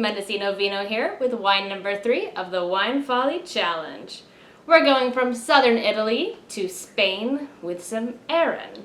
Mendocino Vino here with wine number 3 of the Wine Folly Challenge. We're going from southern Italy to Spain with some Airén.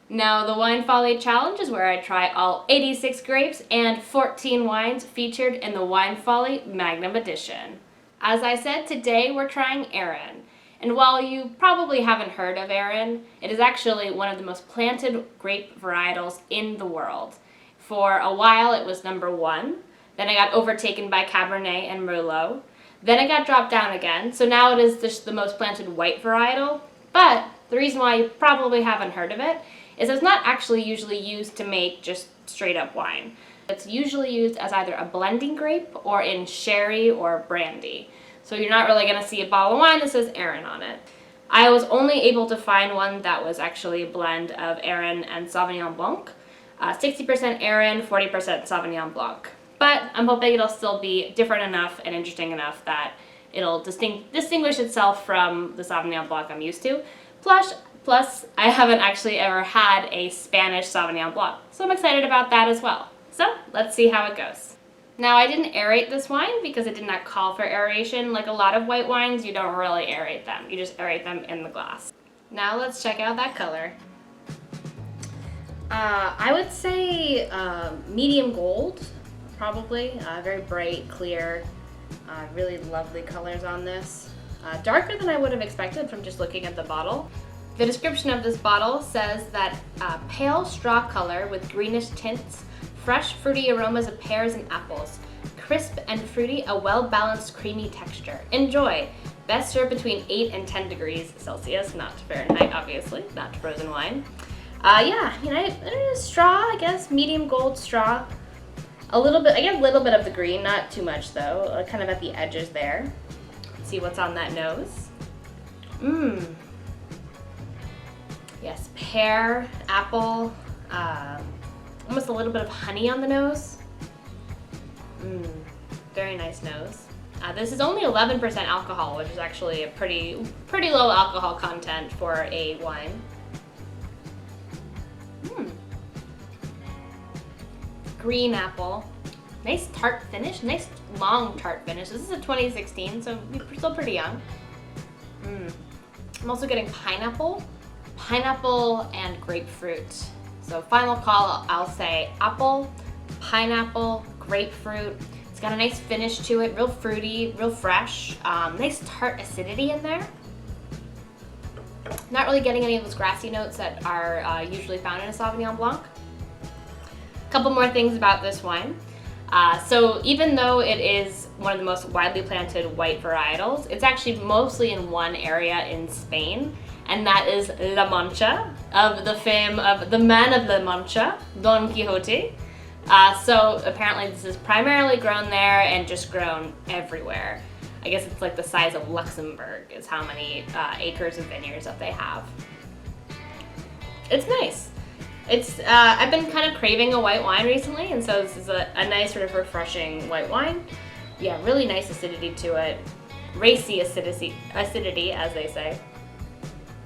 Now, the Wine Folly Challenge is where I try all 86 grapes and 14 wines featured in the Wine Folly Magnum Edition. As I said, today we're trying Airén. And while you probably haven't heard of Airén, it is actually one of the most planted grape varietals in the world. For a while it was number 1, then it got overtaken by Cabernet and Merlot, then it got dropped down again, so now it is the most planted white varietal. But the reason why you probably haven't heard of it is it's not actually usually used to make just straight up wine. It's usually used as either a blending grape or in sherry or brandy. So you're not really going to see a bottle of wine that says Airén on it. I was only able to find one that was actually a blend of Airen and Sauvignon Blanc. 60% Airén, 40% Sauvignon Blanc. But I'm hoping it'll still be different enough and interesting enough that it'll distinguish itself from the Sauvignon Blanc I'm used to. Plus, I haven't actually ever had a Spanish Sauvignon Blanc, so I'm excited about that as well. So, let's see how it goes. Now, I didn't aerate this wine because it did not call for aeration. Like a lot of white wines, you don't really aerate them. You just aerate them in the glass. Now, let's check out that color. I would say medium gold, probably. Very bright, clear, really lovely colors on this. Darker than I would have expected from just looking at the bottle. The description of this bottle says that pale straw color with greenish tints, fresh fruity aromas of pears and apples, crisp and fruity, a well-balanced creamy texture. Enjoy! Best served between 8 and 10 degrees Celsius, not Fahrenheit obviously, not frozen wine. Yeah, you know, straw, I guess, medium gold straw. I get a little bit of the green, not too much though, kind of at the edges there. Let's see what's on that nose. Yes, pear, apple, almost a little bit of honey on the nose. Very nice nose. This is only 11% alcohol, which is actually a pretty low alcohol content for a wine. Green apple. Nice tart finish, nice long tart finish. This is a 2016, so we're still pretty young. I'm also getting pineapple and grapefruit. So final call, I'll say apple, pineapple, grapefruit. It's got a nice finish to it, real fruity, real fresh. Nice tart acidity in there. Not really getting any of those grassy notes that are usually found in a Sauvignon Blanc. A couple more things about this wine. So even though it is one of the most widely planted white varietals, it's actually mostly in one area in Spain, and that is La Mancha, of the fame of the man of La Mancha, Don Quixote. So apparently this is primarily grown there and just grown everywhere. I guess it's like the size of Luxembourg is how many acres of vineyards that they have. It's nice. I've been kind of craving a white wine recently, and so this is a nice sort of refreshing white wine. Yeah, really nice acidity to it. Racy acidity as they say.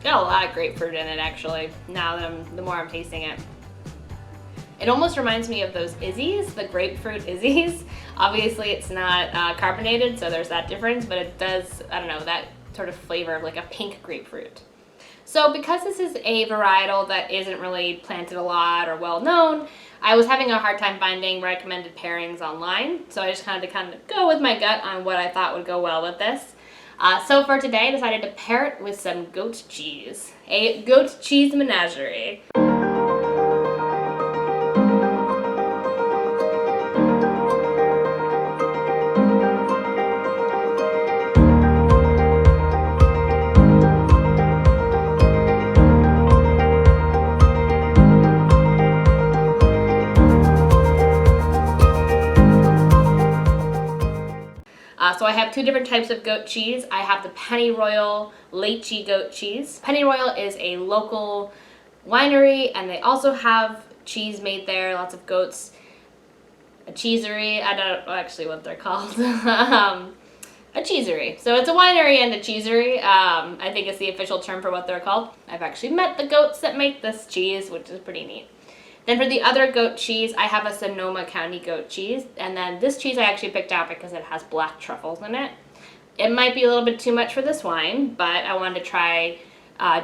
Got a lot of grapefruit in it actually, now that the more I'm tasting it. It almost reminds me of those Izzies, the grapefruit Izzies. Obviously it's not carbonated, so there's that difference, but it does, I don't know, that sort of flavor of like a pink grapefruit. So because this is a varietal that isn't really planted a lot or well known, I was having a hard time finding recommended pairings online, so I just kind of go with my gut on what I thought would go well with this. So for today, I decided to pair it with some goat cheese, a goat cheese menagerie. So I have two different types of goat cheese. I have the Pennyroyal Lychee goat cheese. Pennyroyal is a local winery, and they also have cheese made there, lots of goats. A cheesery, I don't know actually what they're called. A cheesery. So it's a winery and a cheesery. I think it's the official term for what they're called. I've actually met the goats that make this cheese, which is pretty neat. Then for the other goat cheese, I have a Sonoma County goat cheese. And then this cheese I actually picked out because it has black truffles in it. It might be a little bit too much for this wine, but I wanted to try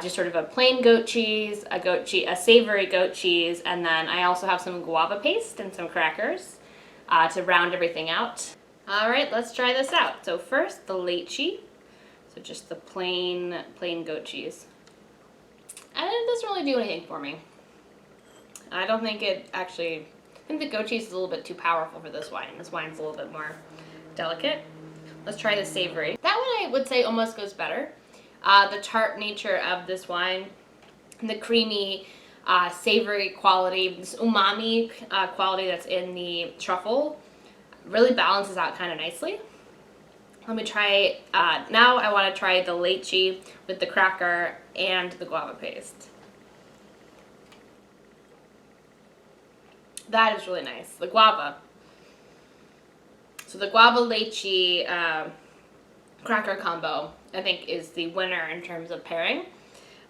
just sort of a plain goat cheese, a savory goat cheese, and then I also have some guava paste and some crackers to round everything out. All right, let's try this out. So first, the lychee. So just the plain goat cheese. And it doesn't really do anything for me. I don't think it actually, I think the goat cheese is a little bit too powerful for this wine. This wine's a little bit more delicate. Let's try the savory. That one I would say almost goes better. The tart nature of this wine, the creamy, savory quality, this umami quality that's in the truffle really balances out kind of nicely. Let me try, now I want to try the lychee with the cracker and the guava paste. That is really nice. The guava. So the guava lychee cracker combo, I think, is the winner in terms of pairing.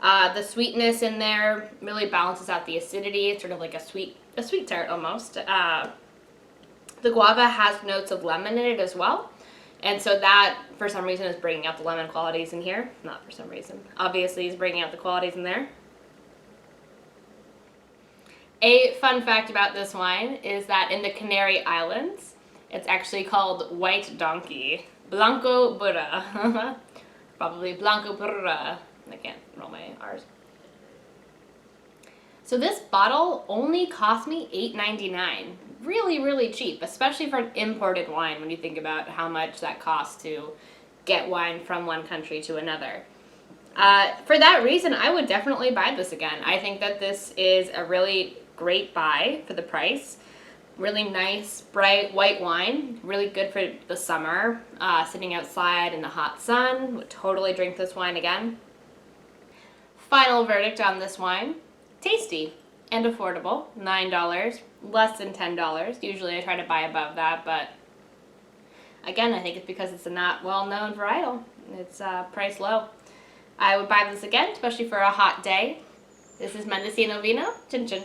The sweetness in there really balances out the acidity. It's sort of like a sweet tart almost. The guava has notes of lemon in it as well. And so that, for some reason, is bringing out the lemon qualities in here. Not for some reason. Obviously, is bringing out the qualities in there. A fun fact about this wine is that in the Canary Islands, it's actually called White Donkey. Blanco Burra. Probably Blanco Burra. I can't roll my R's. So this bottle only cost me $8.99. Really, really cheap, especially for an imported wine when you think about how much that costs to get wine from one country to another. For that reason, I would definitely buy this again. I think that this is a really great buy for the price. Really nice, bright white wine. Really good for the summer, sitting outside in the hot sun. Would totally drink this wine again. Final verdict on this wine. Tasty and affordable, $9, less than $10. Usually I try to buy above that, but again, I think it's because it's a not well-known varietal. It's priced low. I would buy this again, especially for a hot day. This is Mendocino Vino. Chin chin.